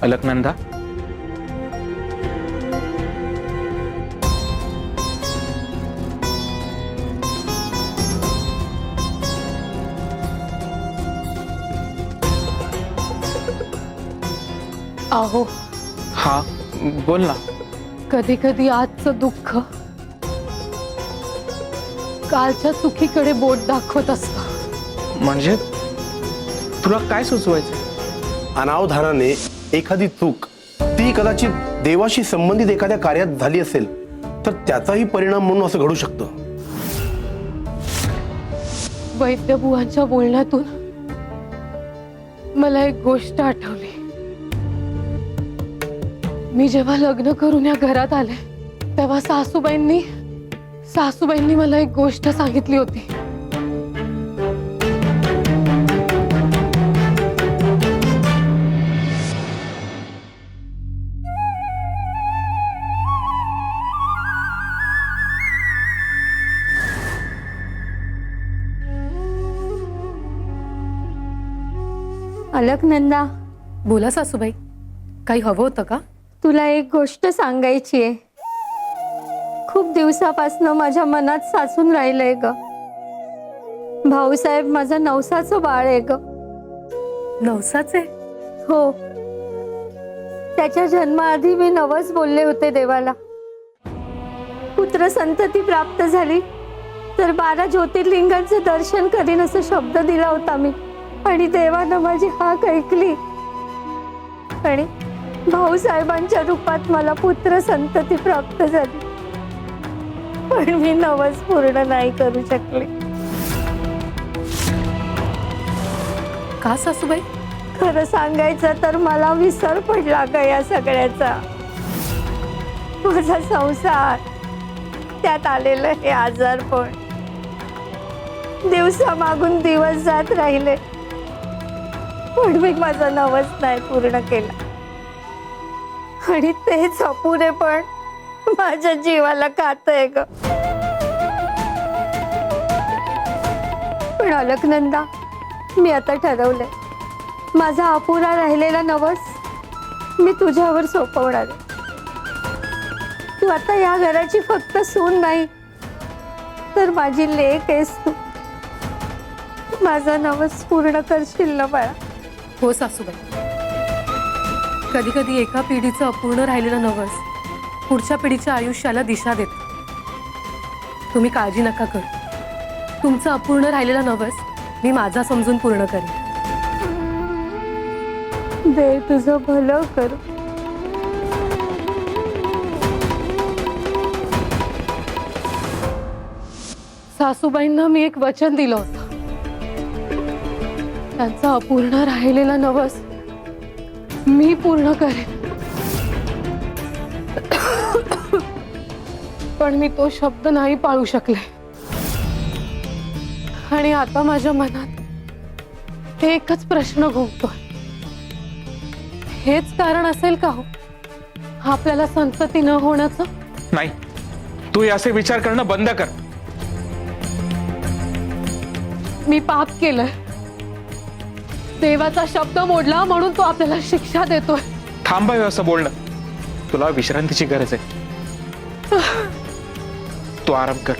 अलकनंदा, अहो हा बोल ना. कधी कधी आजचं दुःख कालच्या चुकीकडे बोट दाखवत असतं. म्हणजे तुला काय सुचवायचं? अनावधानाने एखादी चूक, ती कदाचित देवाशी संबंधित एखाद्या कार्यात झाली असेल तर त्याचाही परिणाम म्हणून असं घडू शकतं. वैद्यबुवांच्या बोलण्यातून मला एक गोष्ट आठवली. मी जेव्हा लग्न करून या घरात आले तेव्हा सासूबाईंनी मला एक गोष्ट सांगितली होती. अलकनंदा, बोला सासूबाई, काही हवं होतं का? तुला एक गोष्ट सांगायची आहे. खूप दिवसापासून माझ्या मनात साचून राहिलंय ग. भाऊसाहेब माझं नवसाचं बाळ आहे ग. नवसाचे? हो, त्याच्या जन्माआधी मी नवस बोलले होते देवाला. पुत्र संतती प्राप्त झाली तर 12 ज्योतिर्लिंगांचं दर्शन करीन असं शब्द दिला होता मी. आणि देवानं माझी हाक ऐकली आणि भाऊसाहेबांच्या रूपात मला पुत्र संतती प्राप्त झाली. पण मी नवस पूर्ण नाही करू शकले. का सासूबाई? खरं सांगायचं तर मला विसर पडला ग या सगळ्याचा. माझा संसार, त्यात आलेलं हे आजारपण, दिवसामागून दिवस जात राहिले पण मी माझा नवस नाही पूर्ण केला. आणि तेच अपुरे पण माझ्या जीवाला खातंय ग. पण अलकनंदा, मी आता ठरवलंय, माझा अपुरा राहिलेला नवस मी तुझ्यावर सोपवणार आहे. तू आता या घराची फक्त सून नाही तर माझी लेक आहेस तू. माझा नवस पूर्ण करशील ना बाळा? हो सासूबाई, कधी कधी एका पिढीचं अपूर्ण राहिलेलं नवस पुढच्या पिढीच्या आयुष्याला दिशा देतं. तुम्ही काळजी नका करू. तुमचं अपूर्ण राहिलेला नवस मी माझा समजून पूर्ण करेन. देव तुझं भलं करू. सासूबाईंना मी एक वचन दिलं होतं. त्यांचा अपूर्ण राहिलेला नवस मी पूर्ण करेन. पण मी तो शब्द नाही पाळू शकले. आणि आता माझ्या मनात एकच प्रश्न घुमतोय. हेच कारण असेल का हो आपल्याला संतती न होण्याचं? नाही, तू हे असे विचार करणं बंद कर. मी पाप केलंय, देवाचा शब्द मोडला म्हणून तो आपल्याला शिक्षा देतोय. थांबावे असं बोलणं. तुला विश्रांतीची गरज आहे. तू आराम कर.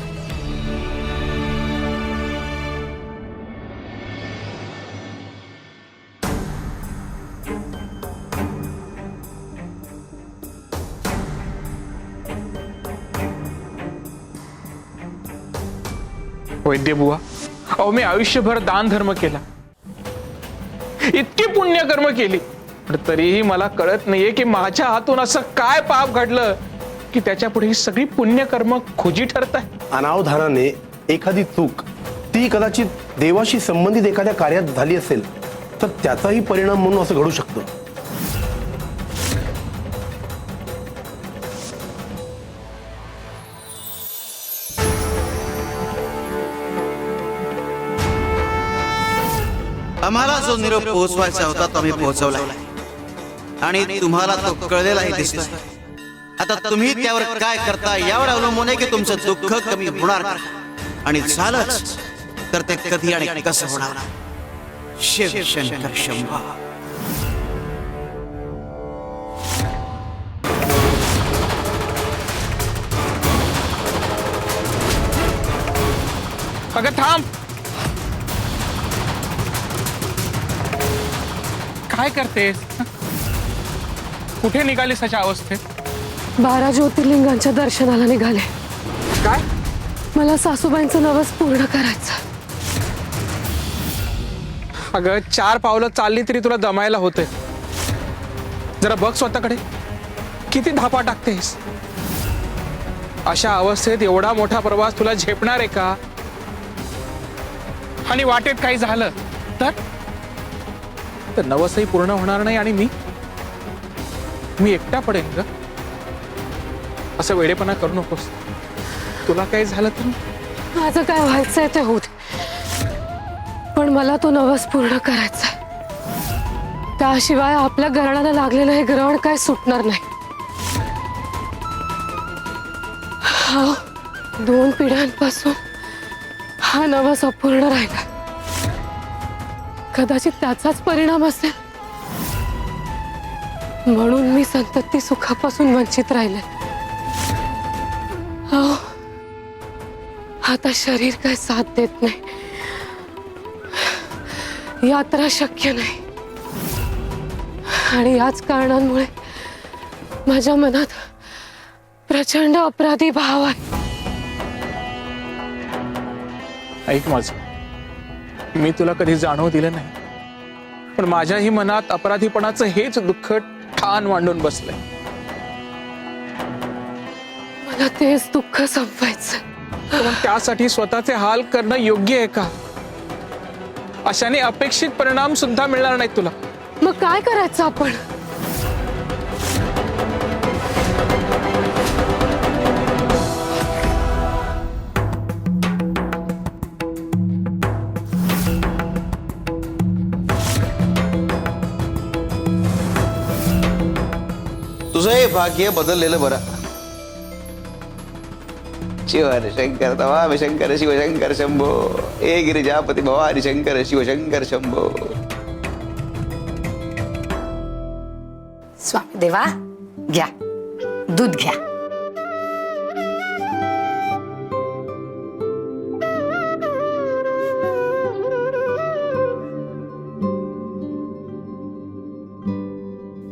वैद्य बुवा, अहो मी आयुष्यभर दान धर्म केला, इतकी पुण्यकर्म केली, पण तरीही मला कळत नाहीये की माझ्या हातून असं काय पाप घडलं की त्याच्या पुढे ही सगळी पुण्यकर्म खोजी ठरत आहे. अनावधानाने एखादी चूक, ती कदाचित देवाशी संबंधित एखाद्या कार्यात झाली असेल तर त्याचाही परिणाम म्हणून असं घडू शकतं. आम्हाला जो निरोप पोहोचवायचा होता तो आम्ही पोहोचवला आणि तुम्हाला तो कळलेलाही दिसतोय. आता तुम्ही त्यावर काय करता यावर अवलंबून आहे की तुमचं दुःख कमी होणार का, आणि झालंच तर ते कधी आणि कसं होणार. शिव शंकर शंभो. अगं थांब. काय करतेस? कुठे निघालीस अशा अवस्थेत? 12 ज्योतिर्लिंगांच्या दर्शनाला निघाले. काय? मला सासूबाईंचं नवस पूर्ण करायचं. अगं 4 पावलं चालली तरी तुला दमायला होते. जरा बघ स्वतःकडे, किती धापा टाकतेस. अशा अवस्थेत एवढा मोठा प्रवास तुला झेपणार आहे का? आणि वाटेत काही झालं तर नवसही पूर्ण होणार नाही आणि मी एकटा पडेन ग. असं वेडेपणा करू नकोस. तुला काही झालं तर माझं काय व्हायचंय ते होत, पण मला तो नवस पूर्ण करायचा. त्याशिवाय आपल्या घराण्याला लागलेलं हे ग्रहण काय सुटणार नाही. हा 2 पिढ्यांपासून हा नवस अपूर्ण राहिला. कदाचित त्याचाच परिणाम असेल, म्हणून मी संतती सुखापासून वंचित राहिले. आता शरीर काय साथ देत नाही. यात्रा शक्य नाही. आणि याच कारणांमुळे माझ्या मनात प्रचंड अपराधी भाव आहे. ऐक माझं, मी तुला कधी जाणवू दिलं नाही, पण माझ्याही मनात अपराधीपणाचं हेच दुःख ठाण मांडून बसलंय. मला तेच दुःख संपवायचं. पण त्यासाठी स्वतःचे हाल करणं योग्य आहे का? अशाने अपेक्षित परिणाम सुद्धा मिळणार नाहीत तुला. मग काय करायचं आपण? तुझं हे भाग्य बदललेलं बरं. शिव हर शंकर तवामी शंकर शिवशंकर शंभो. हे गिरिजापती भवानी शंकर शिवशंकर शंभो. स्वामी देवा, घ्या दूध घ्या.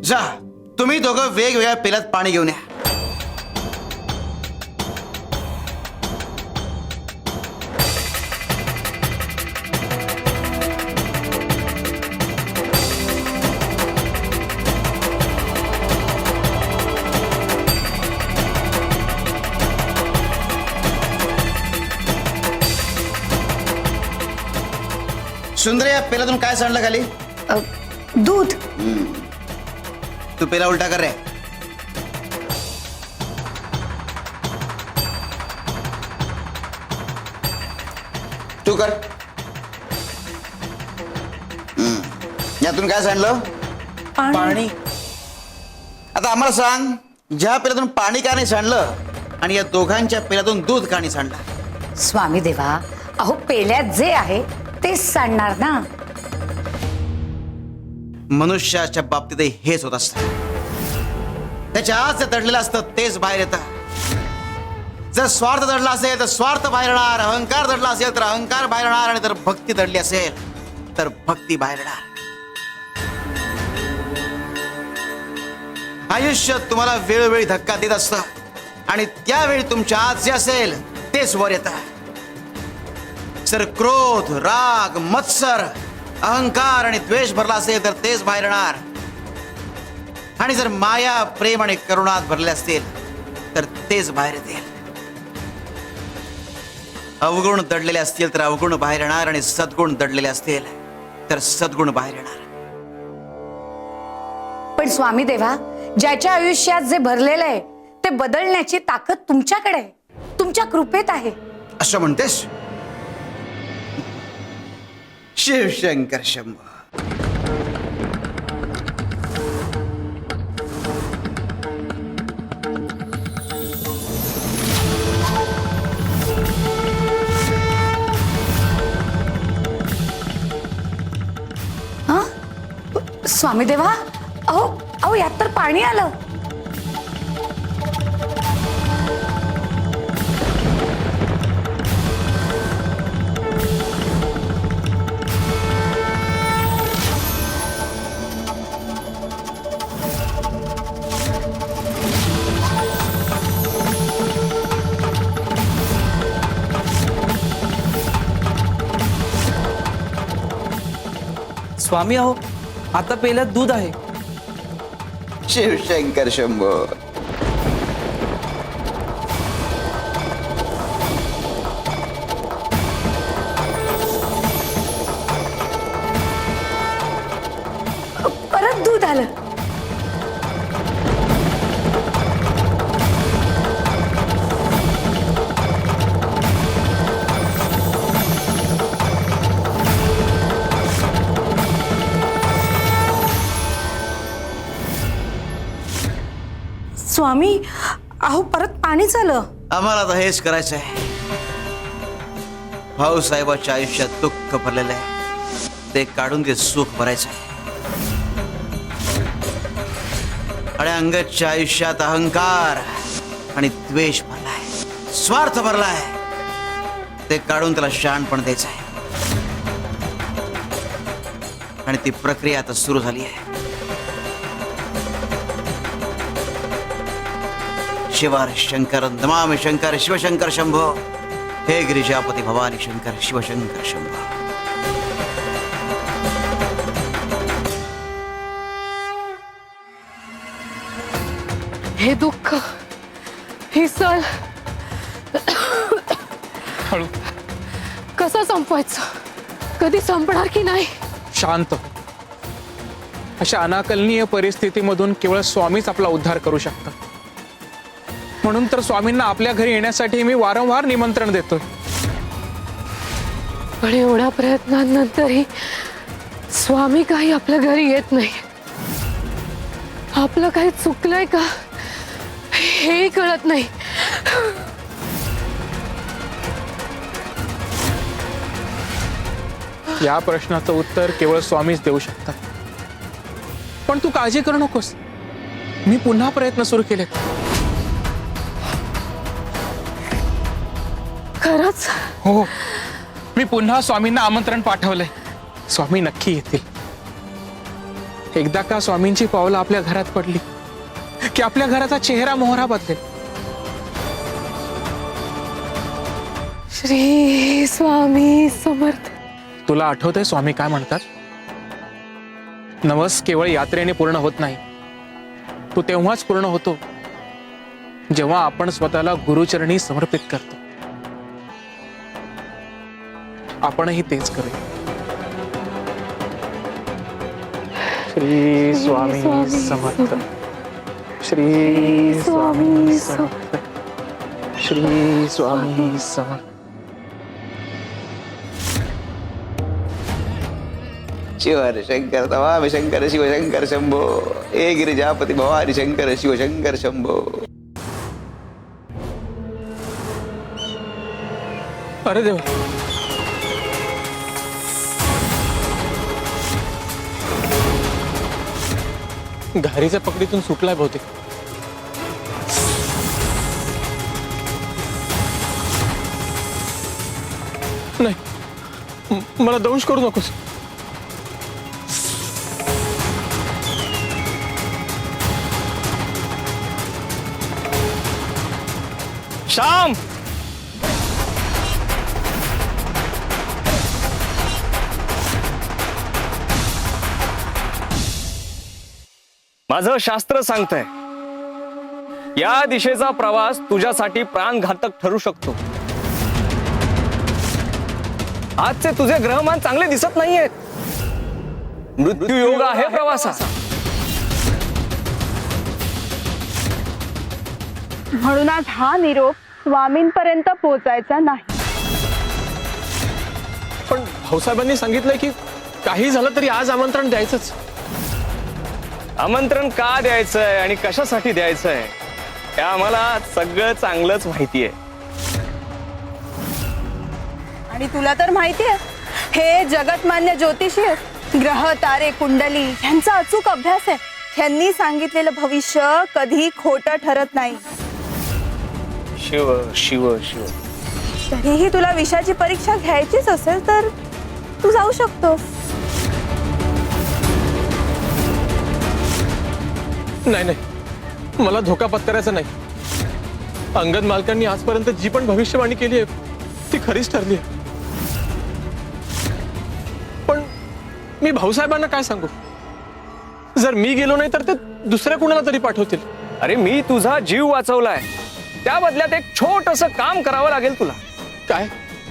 जा, तुम्ही दोघं वेगवेगळ्या पेल्यात पाणी घेऊन या. सुंदर, या पेल्यातून काय सांडलं खाली? दूध. तू पेला उलटा कर रे. तू कर. यातून काय सांडलं? पाणी. आता आम्हाला सांग, ज्या पेल्यातून पाणी का नाही सांडलं आणि या दोघांच्या पेल्यातून दूध का नाही सांडलं? स्वामी देवा, अहो पेल्यात जे आहे तेच सांडणार ना. मनुष्याच्या बाबतीतही हेच होत असतं. त्याच्या आत जे दडलेलं असतं तेच बाहेर येतं. जर स्वार्थ दडला असेल तर स्वार्थ बाहेर येणार, अहंकार दडला असेल तर अहंकार बाहेर येणार, आणि जर भक्ती दडली असेल तर भक्ती बाहेर येणार. आयुष्य तुम्हाला वेळोवेळी धक्का देत असतं आणि त्यावेळी तुमच्या आत जे असेल तेच वर येतं. जर क्रोध, राग, मत्सर, अहंकार आणि द्वेष भरला असेल तर तेच बाहेर येणार. आणि जर माया, प्रेम आणि करुणात भरले असतील तर तेच बाहेर येतील. अवगुण दडलेले असतील तर अवगुण बाहेर येणार, आणि सद्गुण दडलेले असतील तर सद्गुण बाहेर येणार. पण स्वामी देवा, ज्याच्या आयुष्यात जे भरलेलं आहे ते बदलण्याची ताकद तुमच्याकडे आहे, तुमच्या कृपेत आहे. असं म्हणतेस? शिवशंकर शंभो. स्वामी देवा, अहो अहो यात तर पाणी आलं. स्वामी अहो, आता पेल्यात दूध आहे. शिवशंकर शंभो. परत दूध आलं. स्वामी अहो, परत पाणीच आलं. आम्हाला आता हेच करायचं आहे. भाऊसाहेबाच्या आयुष्यात दुःख भरलेलं आहे, ते काढून ते सुख भरायचं आहे. आणि अंगदच्या आयुष्यात अहंकार आणि द्वेष भरलाय, स्वार्थ भरलाय, ते काढून त्याला शहाणपण द्यायचं आहे. आणि ती प्रक्रिया आता सुरू झाली आहे. शिवार शंकर नमामि शंकर शिवशंकर शंभो. हे गिरिजापती भवानी शंकर शिवशंकर शंभो. हे दुःख, ही सल हळू, कसं संपवायचं? कधी संपणार की नाही? शांत. अशा अनाकलनीय परिस्थितीमधून केवळ स्वामीच आपला उद्धार करू शकतात. म्हणून तर स्वामींना आपल्या घरी येण्यासाठी मी वारंवार निमंत्रण देतोय. पण एवढ्या प्रयत्नांनंतरही स्वामी काही आपल्या घरी येत नाही. आपलं काही चुकलंय का हेही कळत नाही. या प्रश्नाचं उत्तर केवळ स्वामीच देऊ शकतात. पण तू काळजी करू नकोस, मी पुन्हा प्रयत्न सुरू केलेत. खरंच? हो, मी पुन्हा स्वामींना आमंत्रण पाठवलंय. स्वामी नक्की येतील. एकदा का स्वामींची पावलं आपल्या घरात पडली की आपल्या घराचा चेहरा मोहरा बदलेल. श्री स्वामी समर्थ. तुला आठवतंय स्वामी काय म्हणतात? नवस केवळ यात्रेने पूर्ण होत नाही, तो तेव्हाच पूर्ण होतो जेव्हा आपण स्वतःला गुरुचरणी समर्पित करतो. आपणही तेच करूया. श्री स्वामी समर्थ. श्री स्वामी समर्थ. श्री स्वामी समर्थ. शिवर शंकर नमामि शंकर शिवशंकर शंभो. हे गिरिजापती भवानी शंकर शिवशंकर शंभो. अरे देवा, घारीच्या पकडीतून सुटलाय बहुतेक. नाही, मला दंश करू नकोस. श्याम, माझं शास्त्र सांगतंय या दिशेचा प्रवास तुझ्यासाठी प्राणघातक ठरू शकतो. आजचे तुझे ग्रहमान चांगले दिसत नाहीयेत. मृत्यू योग आहे प्रवासाचा. म्हणून आज हा निरोप स्वामींपर्यंत पोहोचायचा नाही. पण भाऊसाहेबांनी सांगितलंय की काही झालं तरी आज आमंत्रण द्यायचंच. आमंत्रण का द्यायचंय आणि कशासाठी द्यायचंय हे आम्हाला सगळं चांगलंच माहितीये. आणि तुला तर माहिती आहे, हे जगतमान्य ज्योतिषी आहेत. ग्रह तारे कुंडली यांचा अचूक अभ्यास आहे. यांनी सांगितलेलं भविष्य कधी खोटं ठरत नाही. शिव शिव शिव. तरीही तुला विषयाची परीक्षा घ्यायचीच असेल तर तू जाऊ शकतोस. नाही नाही, मला धोका पत्करायचा नाही. अंगद मालकांनी आजपर्यंत जी पण भविष्यवाणी केली आहे ती खरीच ठरली आहे. पण मी भाऊसाहेबांना काय सांगू? जर मी गेलो नाही तर ते दुसऱ्या कुणाला तरी पाठवतील. अरे मी तुझा जीव वाचवलाय, त्या बदल्यात एक छोटस काम करावं लागेल तुला. काय?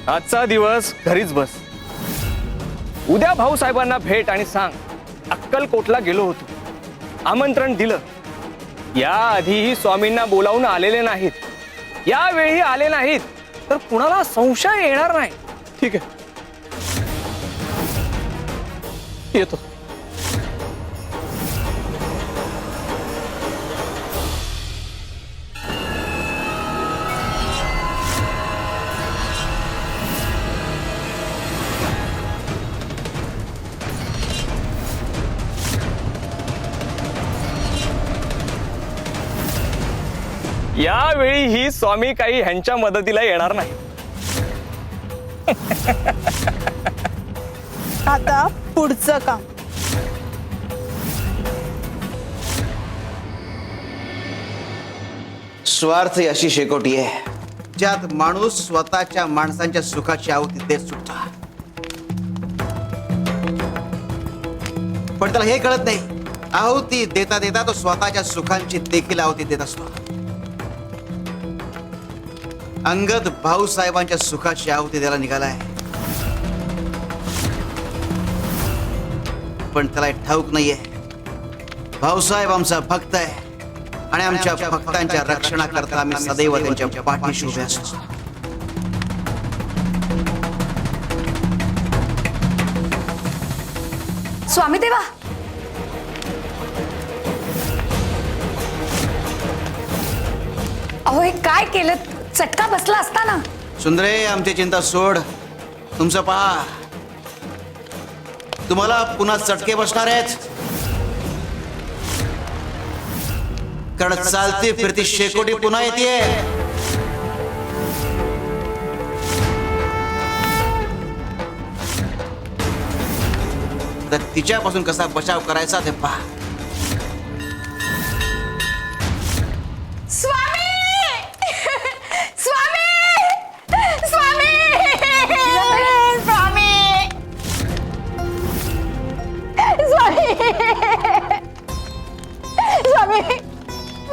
आजचा दिवस घरीच बस. उद्या भाऊसाहेबांना भेट आणि सांग अक्कलकोटला गेलो होतो, आमंत्रण दिलं. याआधीही स्वामींना बोलावून आलेले नाहीत, यावेळी आले नाहीत तर कुणाला संशय येणार नाही. ठीक आहे, येतो. यावेळी ही स्वामी काही ह्यांच्या मदतीला येणार नाही. आता पुढचं काम. स्वार्थ ही अशी शेकोटी आहे ज्यात माणूस स्वतःच्या माणसांच्या सुखाची आहुती देत सुटतो. पण त्याला हे कळत नाही, आहुती देता देता तो स्वतःच्या सुखांची देखील आहुती देत असतो. अंगद भाऊसाहेबांच्या सुखाची आहुती द्यायला निघालाय, पण त्याला हे ठाऊक नाहीये भाऊसाहेब आमचा भक्त आहे आणि आमच्या भक्तांच्या रक्षणाकरता आम्ही सदैव त्यांच्या पाठीशी उभे असतो. स्वामी देवा, अहो हे काय केलं? चटका बसला असता ना. सुंदरे, आमची चिंता सोड, तुमचं पहा. तुम्हाला पुन्हा चटके बसणार आहेत, कारण चालती फिरती शेकोटी पुन्हा येते. तर तिच्यापासून कसा बचाव करायचा ते पहा.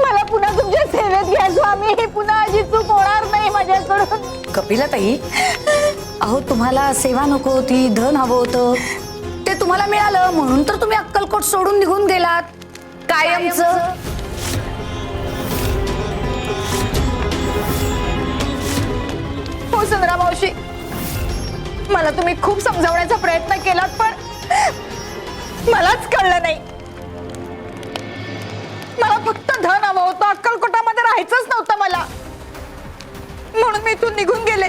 मला पुन्हा तुमच्या सेवेत घ्या स्वामी. पुन्हा अशी चूक होणार नाही माझ्याकडून. कपिलाताई, अहो तुम्हाला सेवा नको होती, धन हवं होतं, ते तुम्हाला मिळालं म्हणून तर तुम्ही अक्कलकोट सोडून निघून गेलात कायमचं. हो सुंदरा मावशी, मला तुम्ही खूप समजावण्याचा प्रयत्न केलात पण मलाच कळलं नाही. मला फक्त धन हवं होतं, अक्कलकोटामध्ये राहायचंच नव्हतं मला, म्हणून मी इथून निघून गेले.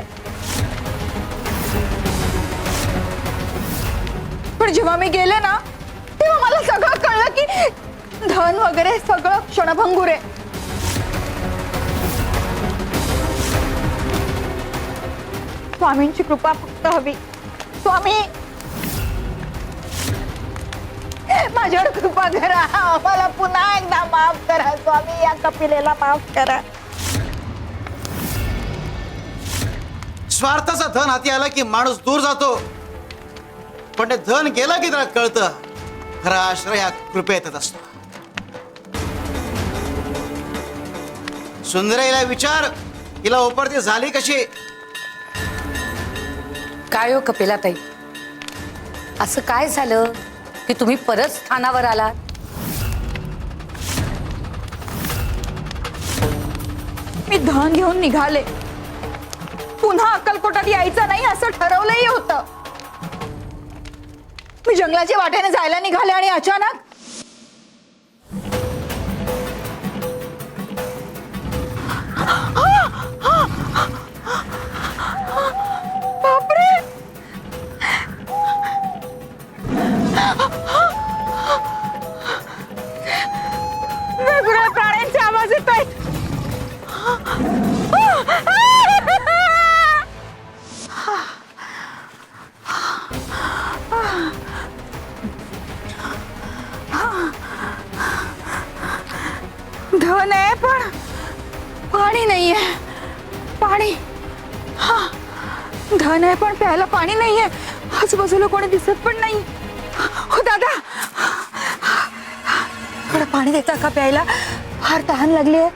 पण जेव्हा मी गेले ना तेव्हा मला सगळं कळलं की धन वगैरे सगळं क्षणभंगूर आहे. स्वामींची कृपा फक्त हवी. स्वामी माझ्यावर कृपा करा, मला पुन्हा एकदा माफ करा स्वामी, या कपिलेला माफ करा. स्वार्थाचा धन हाती आला की माणूस दूर जातो, पण ते धन गेलं की त्याला कळतं खरा आश्रय ह्या कृपेतच असतो. सुंदरेला विचार, हिला ओपरती झाली कशी? काय हो कपिलाताई, असं काय झालं की तुम्ही परत स्थानावर आलात? मी धन घेऊन निघाले, पुन्हा अक्कलकोटात यायचं नाही असं ठरवलंही होतं. मी जंगलाच्या वाटेने जायला निघाले आणि अचानक बापरे, वेगवेगळ्या प्राण्यांचे आवाज येत आहेत. धन आहे पण पाणी नाहीये. पाणी, हा, धन आहे पण प्यायला पाणी नाहीये. आजूबाजूला कोणी दिसत पण नाही. दादा थोडं पाणी देता का प्यायला? फार तहान लागली आहे.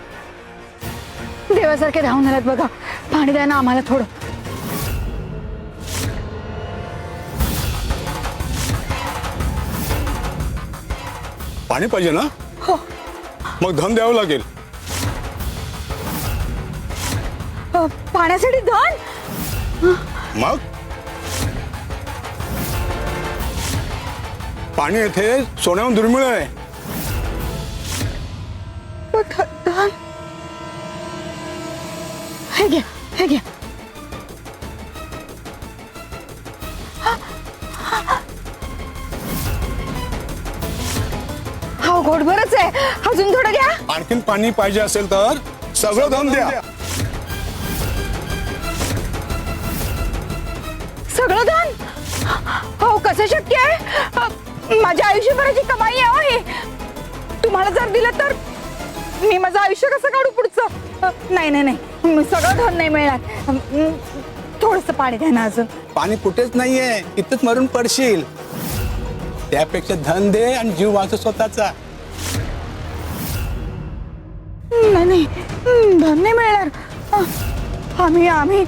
देवासारखे धावून आलात बघा. पाणी द्या ना आम्हाला थोडं. पाणी पाहिजे ना? हो. मग धन द्यावं लागेल. पाण्यासाठी धन? मग पाणी येथे सोन्याहून दुर्मिळ आहे. धन हे घ्या, हे घ्या. हो घोटभरच आहे. अजून थोडं घ्या. आणखीन पाणी पाहिजे असेल तर सगळं धन द्या. सगळं धन? हो कसं शक्य आहे? माझ्या आयुष्यभराची कमाई आहे ही. तुम्हाला जर दिलं तर मी माझं आयुष्य कसं काढू पुढचं? नाही नाही नाही, सगळं धन नाही मिळणार. थोडस पाणी द्या ना अजून. पाणी कुठेच नाहीये, इथंच मरून पडशील. त्यापेक्षा धन दे आणि जीव वाचव स्वतःचा. नाही नाही, धन नाही मिळणार. आम्ही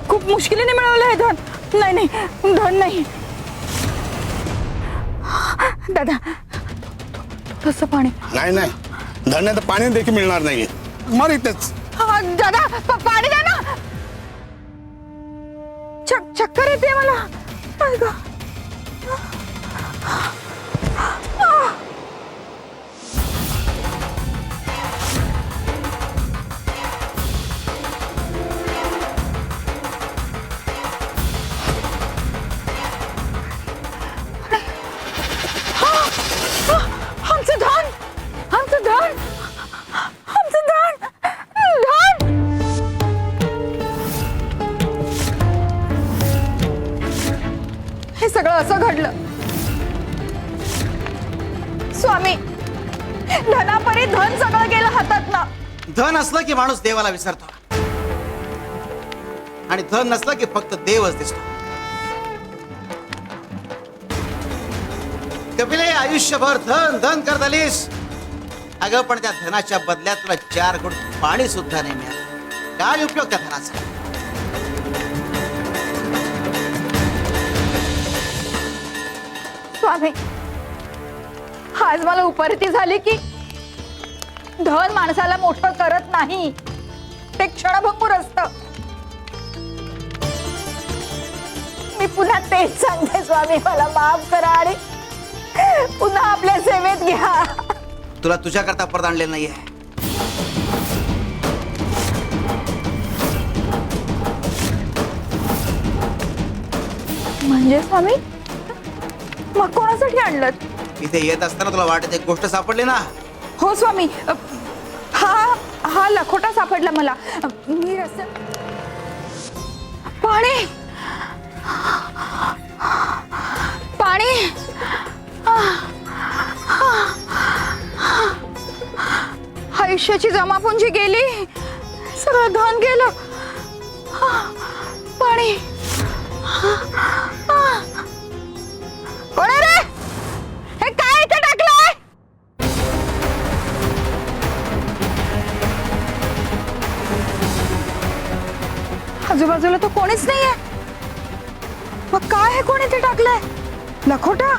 खूप मुश्किलीने मिळवलं आहे धन. नाही नाही, धन नाही. दादा तसं पाणी. नाही नाही, धन नाही तर पाणी देखील मिळणार नाही. मर इथेच. दादा पाणी द्या ना. चक्कर येते मला. ऐका. आमचं धन, आमचं धन, आमचं धन, धन. हे सगळं असं घडलं. स्वामी, धनापरी धन सगळं गेलं हातात ना. धन असलं की माणूस देवाला विसरतो आणि धन नसलं की फक्त देवच दिसतो. कपिले, आयुष्यभर धन धन करत आलीस. अगं पण त्या धनाच्या बदल्यात तुला 4 गुण पाणी सुद्धा नाही मिळालं. काय उपयोग त्या धनाचा? स्वामी, आज मला उपरती झाली की धन माणसाला मोठं करत नाही, ते क्षणभंगूर असतं. मी पुन्हा तेच सांगते स्वामी, मला माफ करा आणि पुन्हा आपल्या सेवेत घ्या. तुला तुझ्याकरता परत आणलेलं नाहीये. म्हणजे स्वामी, मग कोणासाठी आणलं? इथे येत असताना तुला वाटत एक गोष्ट सापडली ना? हो स्वामी, हा लखोटा सापडला मला. मी पाणी पाणी. आयुष्याची जमापुंजी गेली, सगळं धन गेलं. पाणी. कोण आहे रे? हे काय इथे टाकलंय? आजूबाजूला तर कोणीच नाहीये. मग काय हे कोण इथे टाकलंय? लखोटा?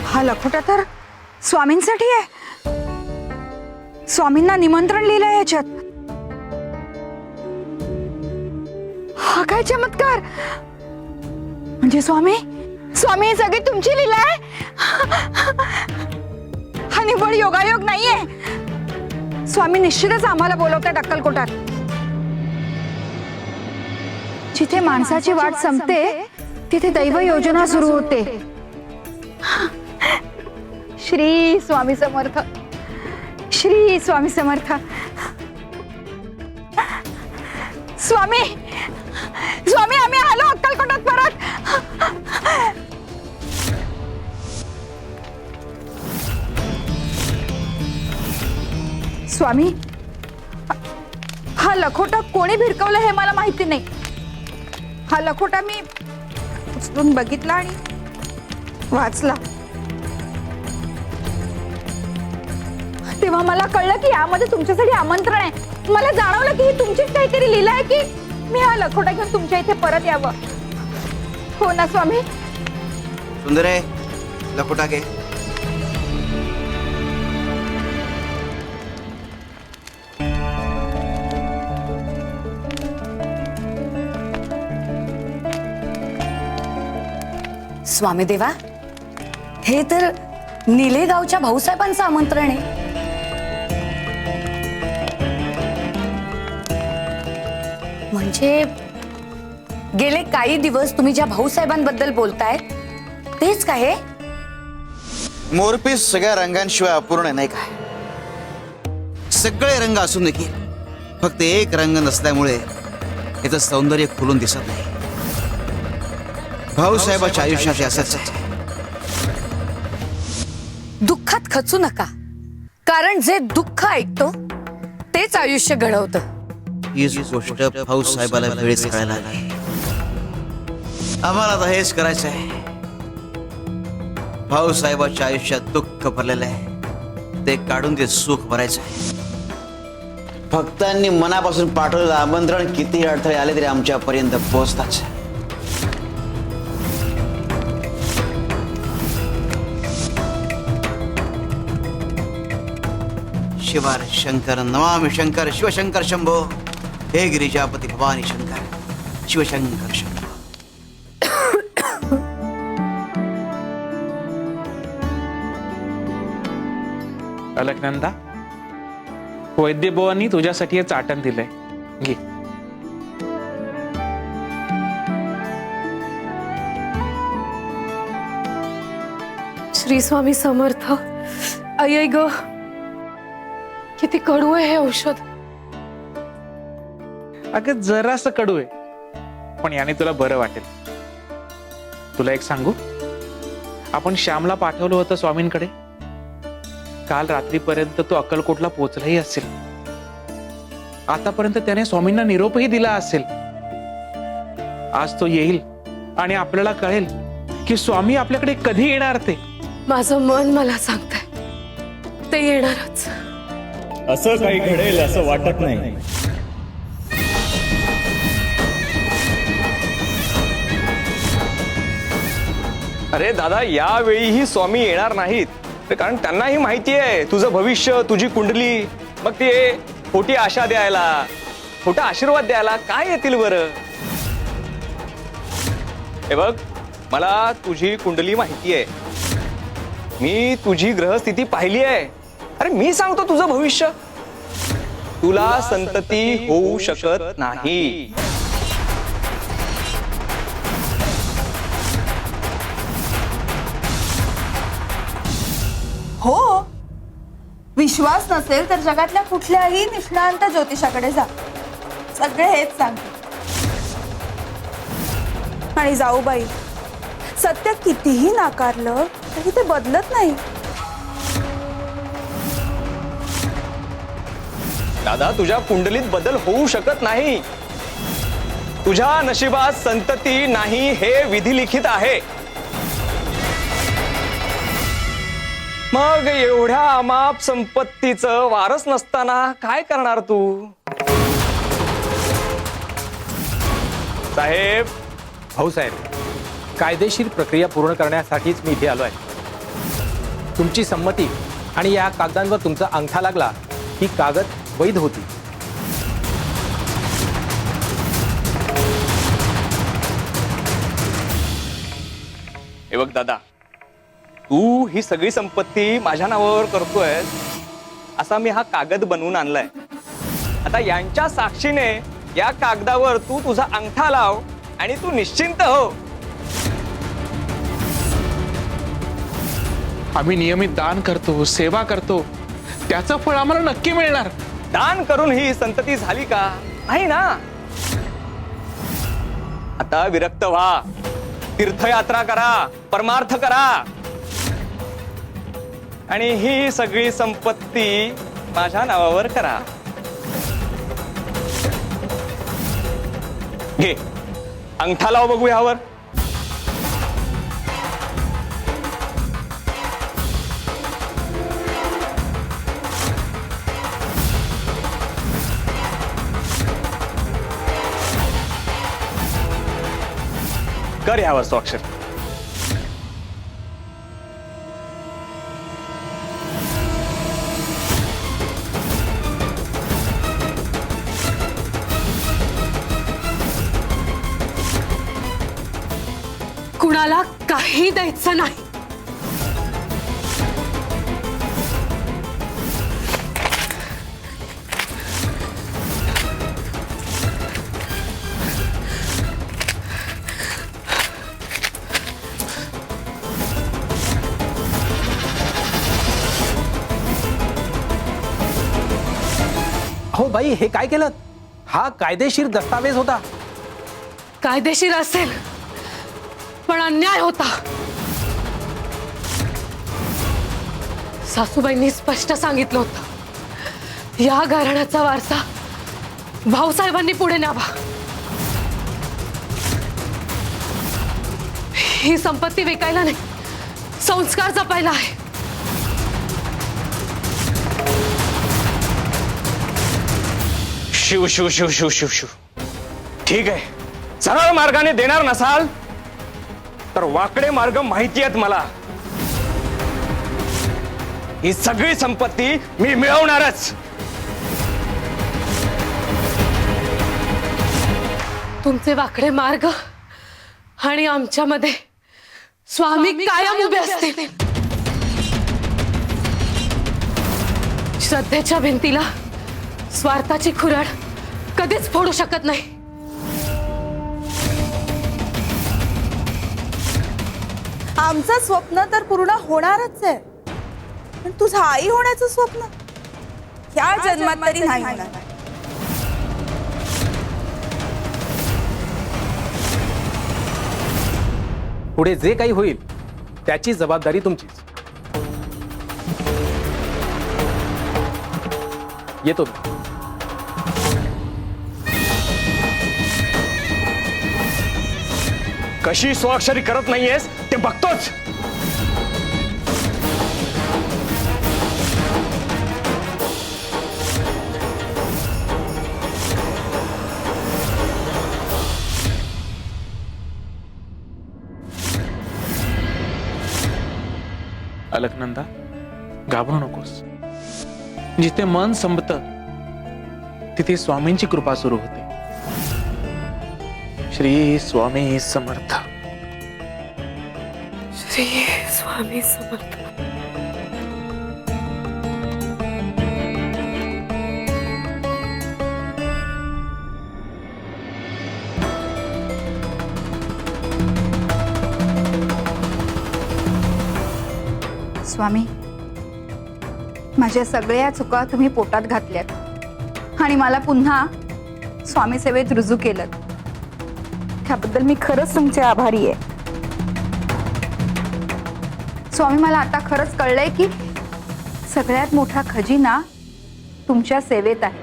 हा लखोटा तर स्वामींसाठी आहे. स्वामींना निमंत्रण लिहिलंय याच्यात. हा काय चमत्कार! म्हणजे स्वामी स्वामी सगळी तुमची लीला आहे. हा निव्वळ योगायोग नाहीये. स्वामी निश्चितच आम्हाला बोलवतात अक्कलकोटात. जिथे माणसाची वाट संपते तिथे दैव योजना सुरू होते. श्री स्वामी समर्थ, श्री स्वामी समर्थ. स्वामी स्वामी, आम्ही आलो अक्कलकोटात परत. स्वामी, हा लखोटा कोणी भिरकवला हे मला माहिती नाही. हा लखोटा मी उचलून बघितला आणि वाचला. तेव्हा मला कळलं की यामध्ये तुमच्यासाठी आमंत्रण आहे. मला जाणवलं की ही तुमचीच काहीतरी लीला आहे की मी हा लखोटा घेऊन तुमच्या इथे परत यावं. हो ना स्वामी? सुंदरे, लखोटा घे. स्वामी देवा, हे तर निलेगावच्या भाऊसाहेबांचं आमंत्रण आहे. म्हणजे गेले काही दिवस तुम्ही ज्या भाऊसाहेबांबद्दल बोलताय तेच काय? मोरपीस सगळ्या रंगांशिवाय अपूर्ण नाही काय? सगळे रंग असून देखील फक्त एक रंग नसल्यामुळे याचं सौंदर्य खुलून दिसत नाही. भाऊसाहेबाच्या आयुष्याचे असंच आहे. दुःखात खचू नका, कारण जे दुःख ऐकतो तेच आयुष्य घडवतं. हीच गोष्ट भाऊसाहेबाला वेळेस कळायला लागली. आम्हाला आता हेच करायचं आहे. भाऊसाहेबाच्या आयुष्यात दुःख भरलेलं आहे, ते काढून ते सुख भरायचं आहे. भक्तांनी मनापासून पाठवलेलं आमंत्रण कितीही अडथळे आले तरी आमच्यापर्यंत पोहोचताच. शिवार शंकर नमामि शंकर शिवशंकर शंभो. हे गिरिजापती भवानी शंकर शिवशंकर शंभो. अलकनंदा, वैद्यभवानी तुझ्यासाठी हे चाटण दिलंय, घे. श्री स्वामी समर्थ. आई ग, किती कडू आहे हे औषध. अगं जरासं कडू आहे, पण याने तुला बरं वाटेल. तुला एक सांगू, आपण श्यामला पाठवलं होतं स्वामींकडे. काल रात्रीपर्यंत तो अक्कलकोटला पोहोचलाही असेल. आतापर्यंत त्याने स्वामींना निरोपही दिला असेल. आज तो येईल आणि आपल्याला कळेल की स्वामी आपल्याकडे कधी येणार ते. माझं मन मला सांगतंय ते येणारच. असं काही घडेल असं वाटत नाही. अरे दादा, यावेळीही स्वामी येणार नाहीत, कारण त्यांनाही माहिती आहे तुझं भविष्य, तुझी कुंडली. मग ते खोटी आशा द्यायला, खोटा आशीर्वाद द्यायला काय येतील बरं? हे बघ, मला तुझी कुंडली माहिती आहे. मी तुझी ग्रहस्थिती पाहिली आहे. अरे मी सांगतो तुझं भविष्य. तुला संतती होऊ शकत नाही. हो, विश्वास नसेल तर जगातल्या कुठल्याही निष्णांत ज्योतिषाकडे जा. सगळे हेच सांगतात. आणि जाऊबाई, सत्य कितीही नाकारलं तरी ते बदलत नाही. दादा, तुझ्या कुंडलीत बदल होऊ शकत नाही. तुझ्या नशिबात संतती नाही हे विधिलिखित आहे. मग एवढ्या अमाप संपत्तीचं वारस नसताना काय करणार तू? साहेब. भाऊसाहेब, कायदेशीर प्रक्रिया पूर्ण करण्यासाठीच मी इथे आलो आहे. तुमची संमती आणि या कागदांवर तुमचा अंगठा लागला ही कागद वैध होती. हे बघ दादा, तू ही सगळी संपत्ती माझ्या नावावर करतोय असा मी हा कागद बनवून आणलाय. आता यांच्या साक्षीने या कागदावर तू तुझा अंगठा लाव आणि तू निश्चिंत हो. आम्ही नियमित दान करतो, सेवा करतो, त्याचं फळ आम्हाला नक्की मिळणार. दान करून ही संतती झाली का? नाही ना. आता विरक्त व्हा, तीर्थयात्रा करा, परमार्थ करा आणि ही सगळी संपत्ती माझ्या नावावर करा. घे अंगठा लाव बघू यावर. कर यावर स्वाक्षर. कुणाला काही द्यायचं नाही. अहो बाई, हे काय केलं? हा कायदेशीर दस्तावेज होता. कायदेशीर असेल पण अन्याय होता. सासूबाईंनी स्पष्ट सांगितलं होतं, या घराण्याचा वारसा भाऊसाहेबांनी पुढे न्यावा. ही संपत्ती विकायला नाही, संस्कार जपायला आहे. शिव शिव शिव शिव शिव शिव. ठीक आहे, सरळ मार्गाने देणार नसाल तर वाकडे मार्ग माहिती आहेत मला. ही सगळी संपत्ती मी मिळवणारच. तुमचे वाकडे मार्ग आणि आमच्यामध्ये स्वामी कायम उभे असतील. श्रद्धेच्या भिंतीला स्वार्थाची खुराड कधीच फोडू शकत नाही. आमचं स्वप्न तर पूर्ण होणारच आहे, पण तुझं आई होण्याचं स्वप्न या जन्मात तरी नाही होणार. पुढे जे काही होईल त्याची जबाबदारी तुमचीच. येतो मी. कशी स्वाक्षरी करत नाहीयेस ते बघतोच. अलकनंदा, घाबरू नकोस. जिथे मन संपतं तिथे स्वामींची कृपा सुरू होते. श्री स्वामी समर्थ. श्री स्वामी समर्थ. स्वामी, माझ्या सगळ्या चुका तुम्ही पोटात घातल्यात आणि मला पुन्हा स्वामी सेवेत रुजू केलं. त्याबद्दल मी खरंच तुमचे आभारी आहे. स्वामी, मला आता खरंच कळलंय की सगळ्यात मोठा खजिना तुमच्या सेवेत आहे.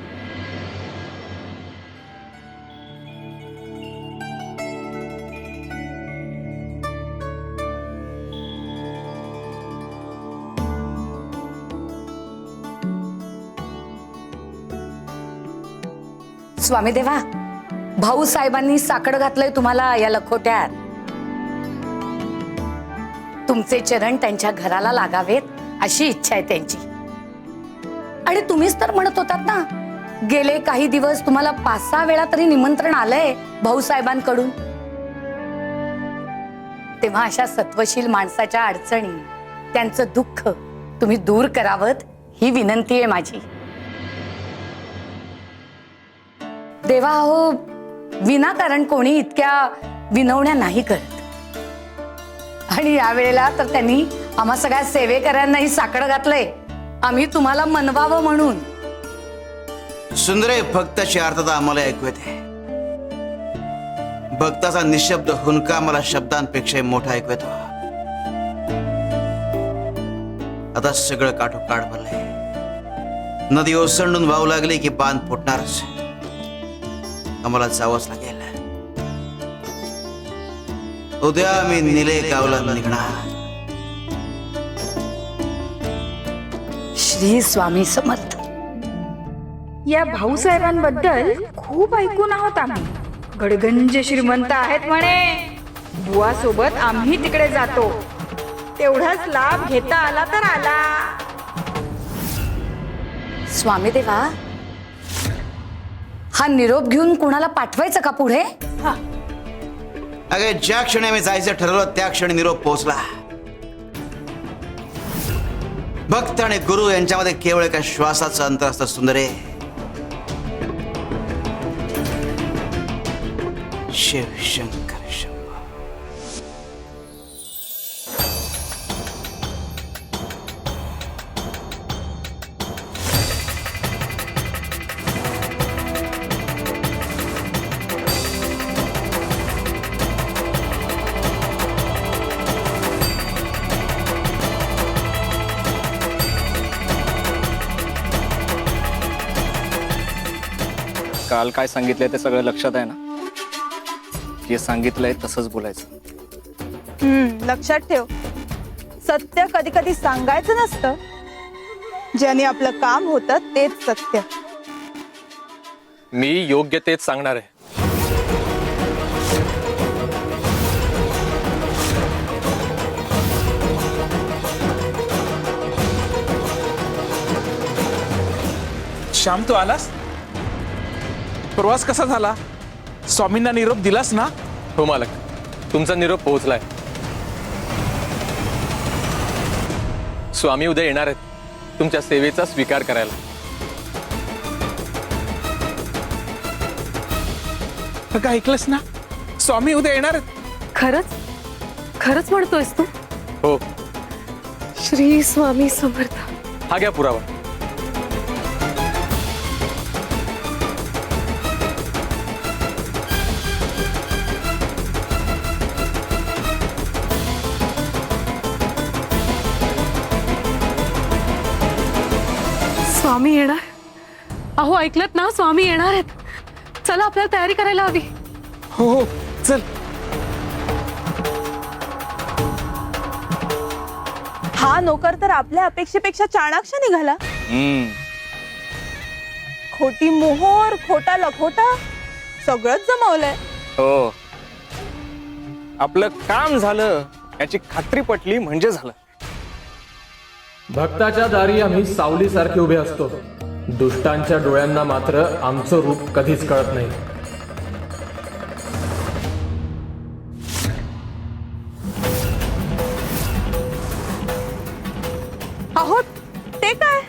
स्वामी देवा, भाऊ साहेबांनी साकडं घातलंय तुम्हाला या लखोट्यात. तुमचे चरण त्यांच्या घराला लागावेत अशी इच्छा आहे त्यांची. आणि तुम्हीच तर म्हणत होतात ना, गेले काही दिवस तुम्हाला 5-6 वेळा तरी निमंत्रण आलंय भाऊ साहेबांकडून. तेव्हा अशा सत्वशील माणसाच्या अडचणी, त्यांचं दुःख तुम्ही दूर करावत ही विनंती आहे माझी. देवा हो, विनाकारण कोणी इतक्या विनवण्या नाही करत. आणि यावेळेला तर त्यांनी आम्हा सगळ्या सेवेकऱ्यांनाही साकडं घातलंय, आम्ही तुम्हाला मनवावं म्हणून. सुंदरे, भक्ताची अर्थता आम्हाला ऐकू येते. भक्ताचा निशब्द हुंका मला शब्दांपेक्षा मोठा ऐकू येतो. आता सगळं काठोकाठ भरलंय. नदी ओसंडून वाहू लागली की बांध फुटणारच. आम्हाला जावंच लागेल. उद्या मी निले गावला निघणार. श्री स्वामी समर्थ. या भाऊसाहेबांबद्दल खूप ऐकून आहोत आम्ही. गडगंज श्रीमंत आहेत म्हणे. बुवा सोबत आम्ही तिकडे जातो. तेवढाच लाभ घेता आला तर आला. स्वामी देवा, हा निरोप घेऊन कुणाला पाठवायचं का पुढे? अगे ज्या क्षणी आम्ही जायचं ठरवलं त्या क्षणी निरोप पोहोचला. भक्त आणि गुरु यांच्यामध्ये केवळ एका श्वासाचं अंतर असतं सुंदरे. शिव शंकर शंभो. काल काय सांगितलंय ते सगळं लक्षात आहे ना? जे सांगितलंय तसंच बोलायचं. लक्षात ठेव, सत्य कधी कधी सांगायचं नसतं. ज्याने आपलं काम होतं तेच सत्य. मी योग्य तेच सांगणार आहे. श्याम, तू आलास? प्रवास कसा झाला? स्वामींना निरोप दिलास ना? हो मालक, तुमचा निरोप पोहोचलाय. स्वामी उद्या येणार आहेत तुमच्या सेवेचा स्वीकार करायला. का ऐकलंस ना? स्वामी उद्या येणार आहेत. खरंच खरंच म्हणतोयस तू? हो. श्री स्वामी समर्थ. हा घ्या पुरावा. स्वामी येणार? अहो ऐकलत ना, स्वामी येणार आहेत. चला आपल्याला तयारी करायला हवी. हो हो, चल. हा नोकर तर आपल्या अपेक्षेपेक्षा चाणाक्ष निघाला. खोटी मोहोर, खोटा लखोटा सगळंच जमवलंय. हो, आपलं काम झालं याची खात्री पटली म्हणजे झालं. भक्ताच्या दारी आम्ही सावलीसारखे उभे असतो. दुष्टांच्या डोळ्यांना मात्र आमचं रूप कधीच कळत नाही. अहो ते काय?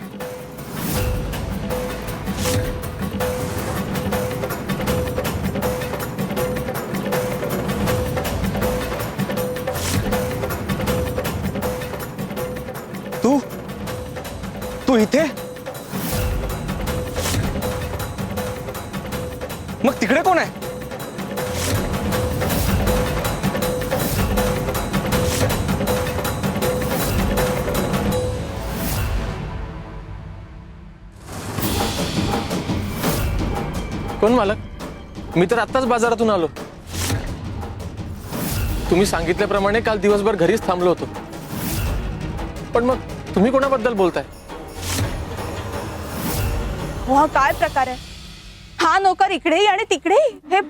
तू तू इथे? मग तिकडे कोण आहे? कोण मालक? मी तर आत्ताच बाजारातून आलो. तुम्ही सांगितल्याप्रमाणे काल दिवसभर घरीच थांबलो होतो. पण मग तुम्ही कोणाबद्दल बोलताय? हो, हा काय प्रकार आहे? हा नोकर इकडेही आणि तिकडेही, हे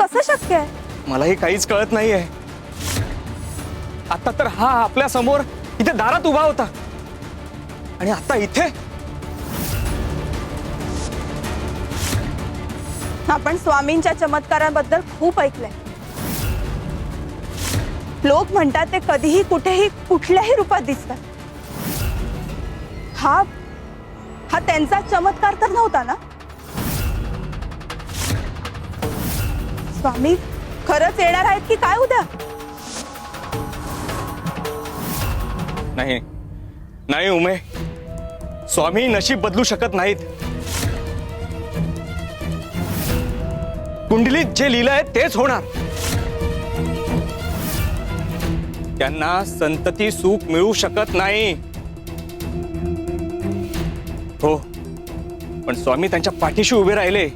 कसं शक्य आहे? मलाही काहीच कळत नाहीये. आता तर हा आपल्या समोर इथे दारात उभा होता आणि आता इथे. आपण स्वामींच्या चमत्कारांबद्दल खूप ऐकलंय. लोक म्हणतात ते कधीही कुठेही कुठल्याही रूपात दिसतात. हा हा त्यांचा चमत्कार तर नव्हता ना? स्वामी खरंच येणार आहेत की काय उद्या? नाही नाही उमे, स्वामी नशीब बदलू शकत नाहीत. कुंडलीत जे लिहिलं आहे तेच होणार. त्यांना संतती सुख मिळू शकत नाही. हो, पण स्वामी त्यांच्या पाठीशी उभे राहिले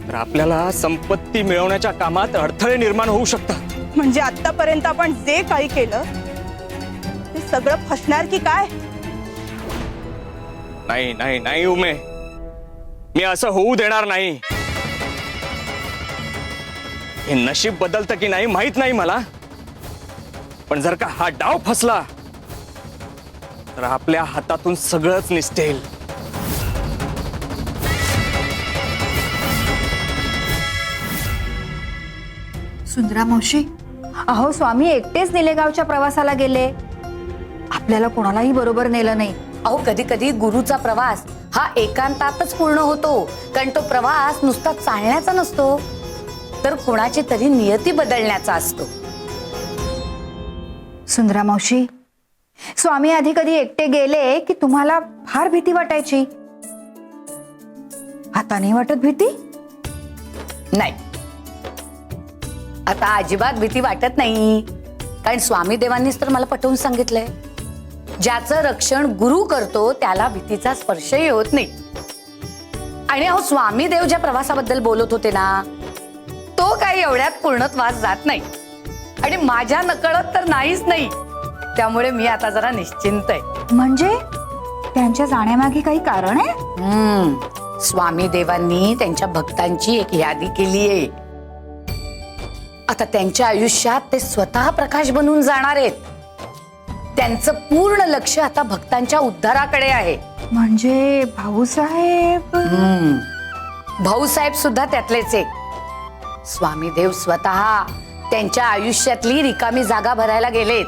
तर आपल्याला संपत्ती मिळवण्याच्या कामात अडथळे निर्माण होऊ शकतात. म्हणजे आतापर्यंत आपण जे काही केलं ते सगळं फसणार की काय? नाही नाही नाही उमे, मी असं होऊ देणार नाही. हे नशीब बदलतं की नाही माहित नाही मला, पण जर का हा डाव फसला तर आपल्या हातातून सगळंच निसटेल. सुंदरा मावशी, अहो स्वामी एकटेच निलेगावच्या प्रवासाला गेले, आपल्याला कोणालाही बरोबर नेलं नाही. अहो कधी कधी गुरुचा प्रवास हा एकांतातच पूर्ण होतो, कारण तो प्रवास नुसता चालण्याचा नसतो तर कुणाची तरी नियती बदलण्याचा असतो. सुंदरा मावशी, स्वामी आधी कधी एकटे गेले की तुम्हाला फार भीती वाटायची, आता नाही वाटत भीती? नाही, आता अजिबात भीती वाटत नाही, कारण स्वामी देवांनीच तर मला पटवून सांगितलंय, ज्याचं रक्षण गुरु करतो त्याला भीतीचा स्पर्शही होत नाही. आणि अहो स्वामी देव ज्या प्रवासाबद्दल बोलत होते ना, तो काही एवढ्यात पूर्णत्वास जात नाही आणि माझ्या नकळत तर नाहीच नाही. त्यामुळे मी आता जरा निश्चिंत आहे. म्हणजे त्यांच्या जाण्यामागे काही कारण आहे? स्वामी देवांनी त्यांच्या भक्तांची एक यादी केली आहे. आता त्यांच्या आयुष्यात ते स्वतः प्रकाश बनून जाणार आहेत. त्यांचं पूर्ण लक्ष आता भक्तांच्या उद्धाराकडे आहे. म्हणजे भाऊसाहेब? भाऊसाहेब सुद्धा त्यातलेच एक. स्वामी देव स्वतः त्यांच्या आयुष्यातली रिकामी जागा भरायला गेलेत.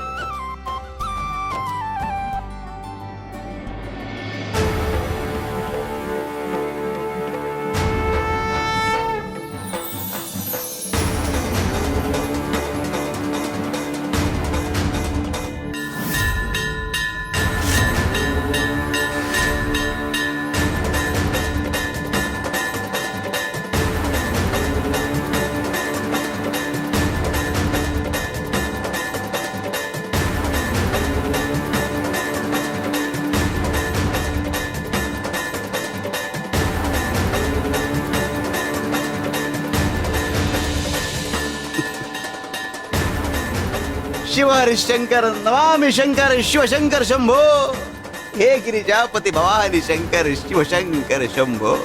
शिव हरिशंकर नमामि शंकर शिवशंकर शंभो, हे गिरिजापती भवानी शंकर शिवशंकर शंभो.